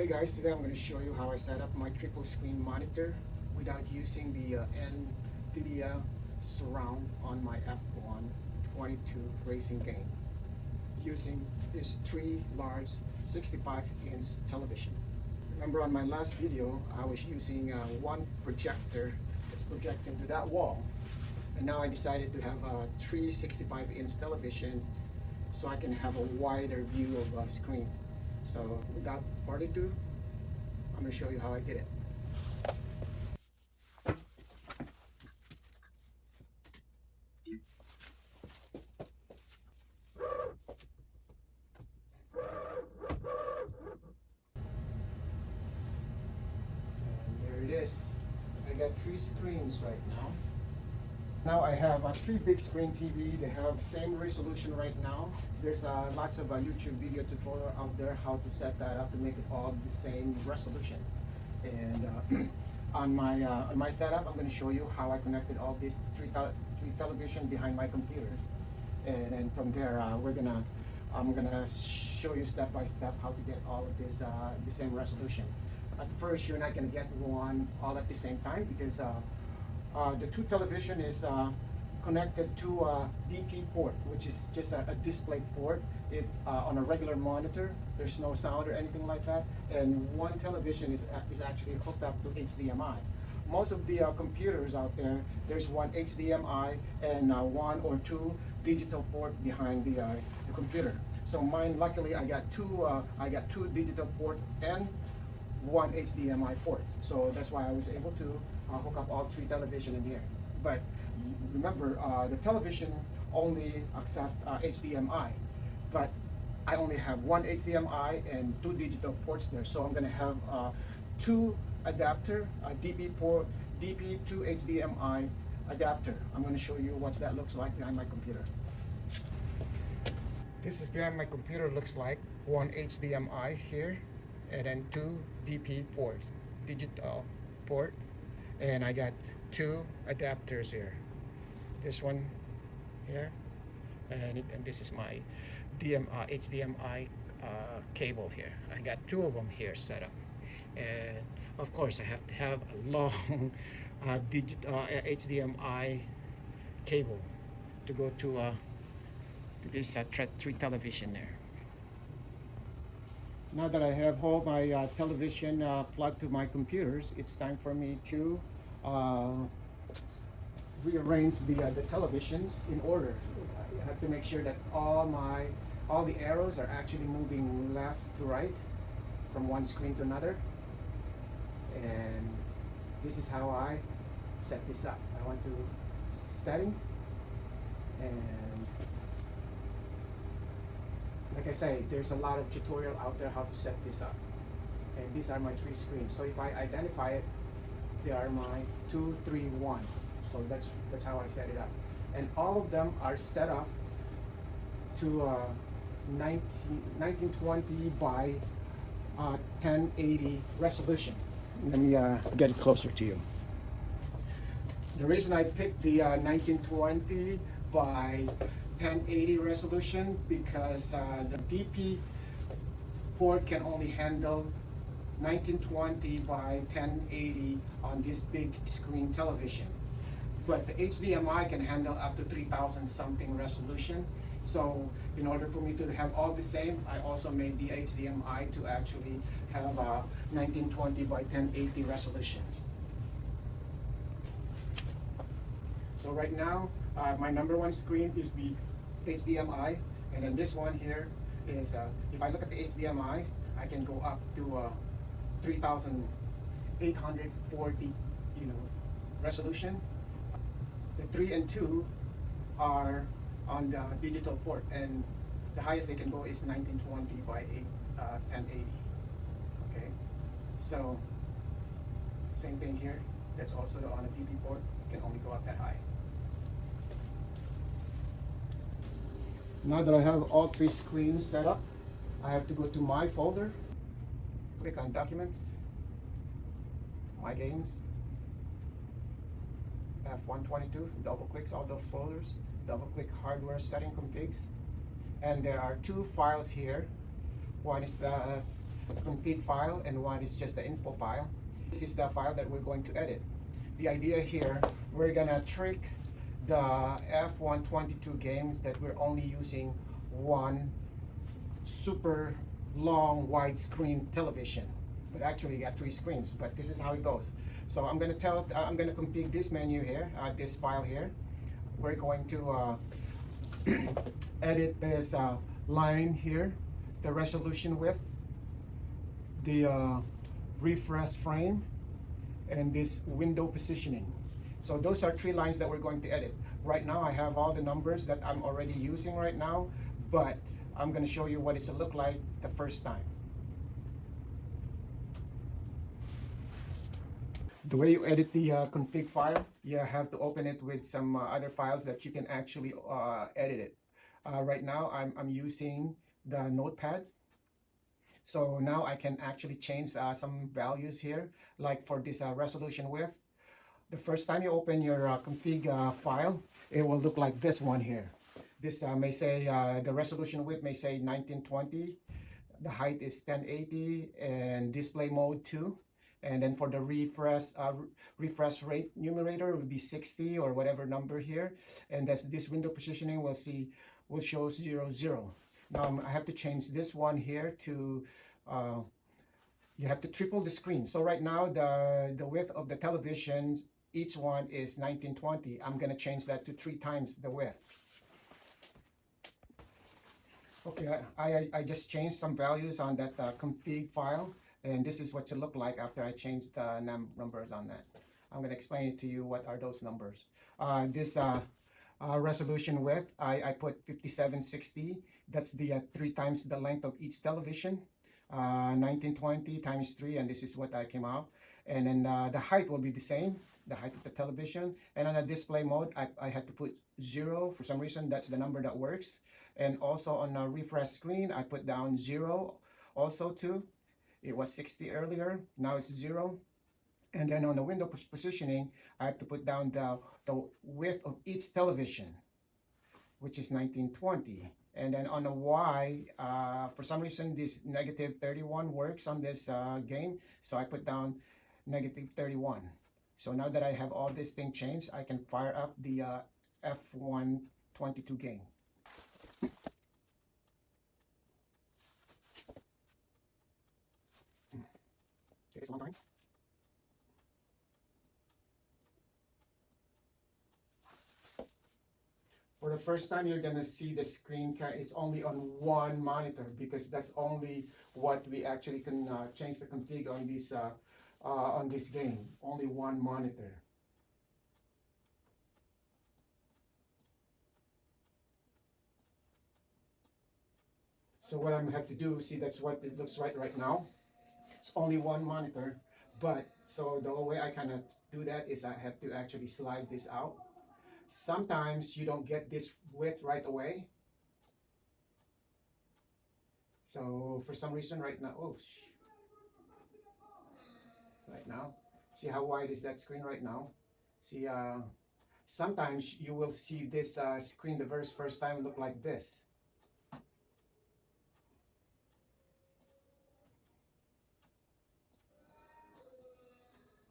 Hey guys, today I'm going to show you how I set up my triple screen monitor without using the NVIDIA surround on my F122 racing game using this three large 65-inch television. Remember on my last video I was using one projector that's projecting to that wall, and now I decided to have a 365-inch television so I can have a wider view of the screen. So without further ado, I'm going to show you how I did it. And there it is. I got three screens right now. Now I have a three big screen TV. They have same resolution right now. There's lots of YouTube video tutorial out there how to set that up to make it all the same resolution. And on my setup, I'm going to show you how I connected all these three television behind my computer. And then from there, I'm gonna show you step by step how to get all of this the same resolution. At first, you're not gonna get one all at the same time because the two television is connected to a DP port, which is just a display port. It on a regular monitor, there's no sound or anything like that. And one television is actually hooked up to HDMI. Most of the computers out there, there's one HDMI and one or two digital port behind the computer. So mine, luckily, I got two digital port and one HDMI port. So that's why I was able to hook up all three television in here. But remember, the television only accept HDMI, but I only have one HDMI and two digital ports there. So I'm gonna have two adapter, a DP port, DP to HDMI adapter. I'm going to show you what that looks like behind my computer. This is behind my computer, looks like one HDMI here and then two DP ports, digital port, and I got two adapters here. This one here, and this is my HDMI cable here. I got two of them here set up. And of course I have to have a long HDMI cable to go to this three television there. Now that I have all my television plugged to my computers, it's time for me to rearrange the televisions in order. I have to make sure that all the arrows are actually moving left to right from one screen to another. And this is how I set this up. I went to setting, and like I say, there's a lot of tutorial out there how to set this up. And these are my three screens. So if I identify it, they are my 2, 3, 1. So that's how I set it up. And all of them are set up to 1920 by 1080 resolution. Let me get it closer to you. The reason I picked the 1920 by 1080 resolution because the DP port can only handle 1920 by 1080 on this big screen television. But the HDMI can handle up to 3000 something resolution. So in order for me to have all the same, I also made the HDMI to actually have a 1920 by 1080 resolution. So right now, my number one screen is the HDMI, and then this one here is, if I look at the HDMI, I can go up to 3840, resolution. The 3 and 2 are on the digital port, and the highest they can go is 1920 by 1080. Okay, so same thing here. That's also on a DP port. Can only go up that high. Now that I have all three screens set up, I have to go to my folder, click on Documents, My Games, F122, double clicks all those folders, double click Hardware Setting Configs, and there are two files here. One is the config file and one is just the info file. This is the file that we're going to edit. The idea here, we're gonna trick the F122 game that we're only using one super long widescreen television, but actually you got 3 screens, but this is how it goes. So I'm gonna configure this menu here, this file here. We're going to edit this line here, the resolution width, the refresh frame, and this window positioning. So those are 3 lines that we're going to edit. Right now I have all the numbers that I'm already using right now, but I'm going to show you what it's look like the first time. The way you edit the config file, you have to open it with some other files that you can actually edit it. Right now I'm using the notepad. So now I can actually change some values here, like for this resolution width. The first time you open your config file, it will look like this one here. This may say, the resolution width may say 1920, the height is 1080, and display mode 2. And then for the refresh rate numerator, it would be 60 or whatever number here. And this window positioning will show 00. Now I have to change this one here to, you have to triple the screen. So right now the width of the televisions, each one is 1920. I'm gonna change that to 3 times the width. Okay, I just changed some values on that config file, and this is what to look like after I changed the numbers on that. I'm gonna explain it to you what are those numbers. This resolution width, I put 5760. That's the 3 times the length of each television. 1920 times 3, and this is what I came out. And then the height will be the same, the height of the television. And on the display mode, I had to put 0 for some reason. That's the number that works. And also on a refresh screen, I put down 0 also too. It was 60 earlier, now it's 0. And then on the window positioning, I have to put down the width of each television, which is 1920. And then on the Y, for some reason, this -31 works on this game. So I put down -31. So now that I have all this thing changed, I can fire up the F122 game. Takes a long time. For the first time, you're gonna see the screen, it's only on one monitor because that's only what we actually can change the config on this game. Only one monitor. So what I'm have to do, see, that's what it looks right now. It's only one monitor, but so the way I kind of do that is I have to actually slide this out. Sometimes you don't get this width right away. So for some reason right now, right now, see how wide is that screen right now? See, sometimes you will see this screen the very first time look like this.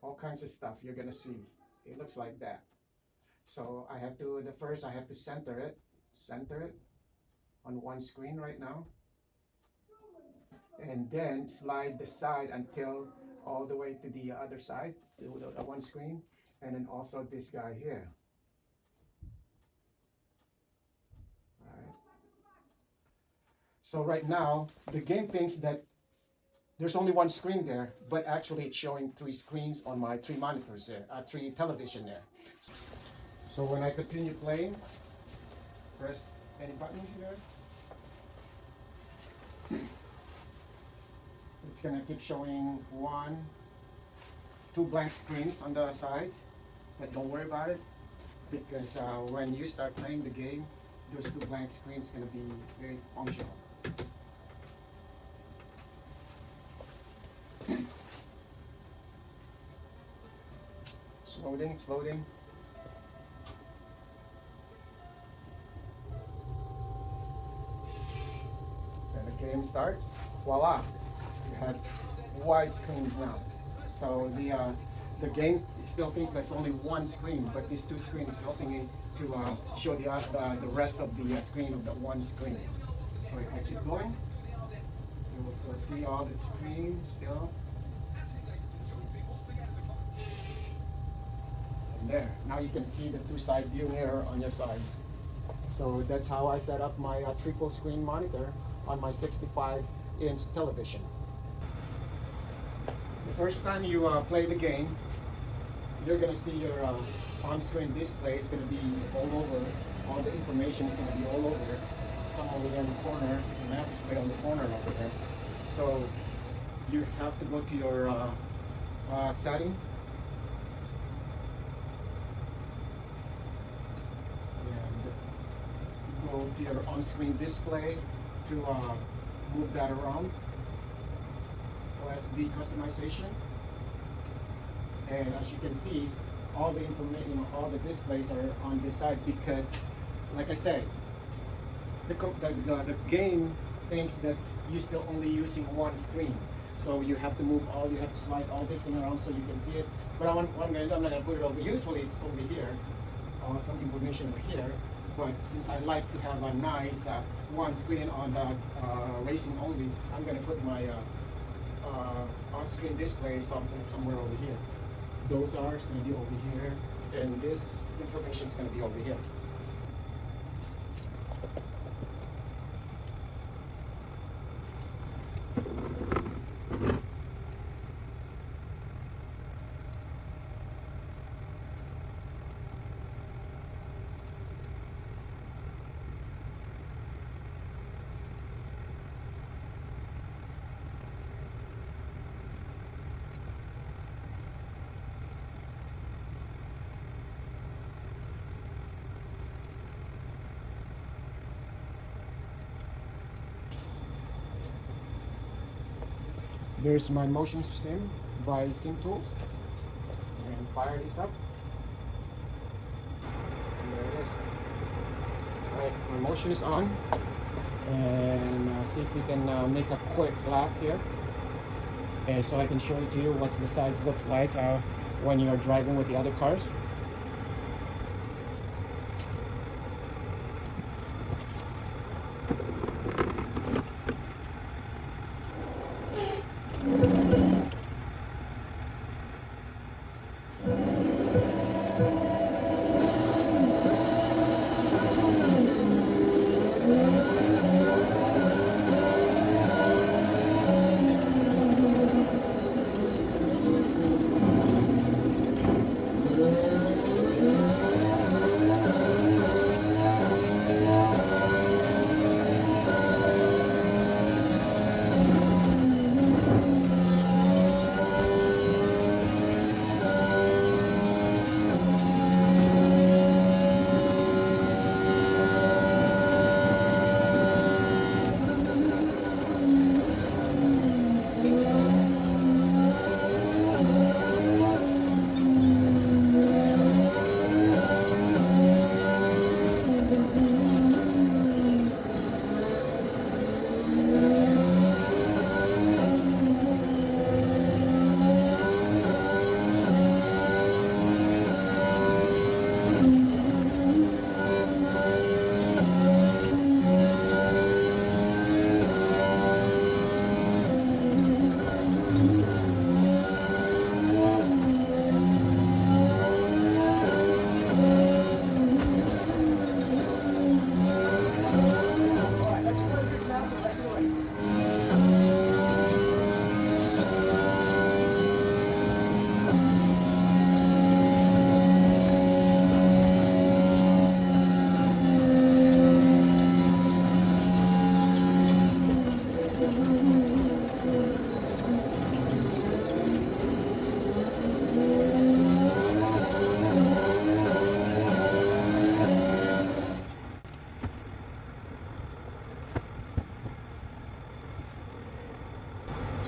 All kinds of stuff you're gonna see. It looks like that. So I have to, I have to center it on one screen right now. And then slide the side until all the way to the other side, to the one screen. And then also this guy here. All right. So right now, the game thinks that there's only one screen there, but actually it's showing 3 screens on my 3 monitors there, 3 television there. So when I continue playing, press any button here. It's gonna keep showing 2 blank screens on the side, but don't worry about it because when you start playing the game, those 2 blank screens gonna be very functional. It's loading. And the game starts. Voila! You have wide screens now. So the game still thinks there's only one screen, but these two screens helping it to show the rest of the screen of the one screen. So if I keep going, you will still see all the screens still. And there, now you can see the two-side view mirror on your sides. So that's how I set up my triple screen monitor on my 65-inch television. The first time you play the game, you're going to see your on-screen display is going to be all over. All the information is going to be all over. Some over there in the corner, the map display on the corner over there. So you have to go to your setting. And go to your on-screen display to move that around. OSD customization. And as you can see, all the information, all the displays are on this side because, like I said, the game thinks that you're still only using one screen. So you have to move you have to slide all this thing around so you can see it. But what I'm going to do, I'm not going to put it over. Usually it's over here, some information over here. But since I like to have a nice one screen on the racing only, I'm going to put my on-screen display somewhere over here. Those are going to be over here, and this information is going to be over here. There's my motion system by Sync Tools. And fire this up. And there it is. Alright, my motion is on. And see if we can make a quick lap here. Okay, so I can show it to you what the sides look like when you're driving with the other cars.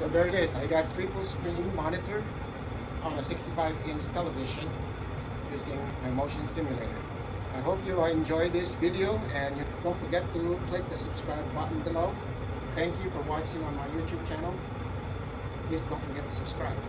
So there it is. I got triple screen monitor on a 65-inch television using my motion simulator. I hope you enjoyed this video, and don't forget to click the subscribe button below. Thank you for watching on my YouTube channel. please don't forget to subscribe.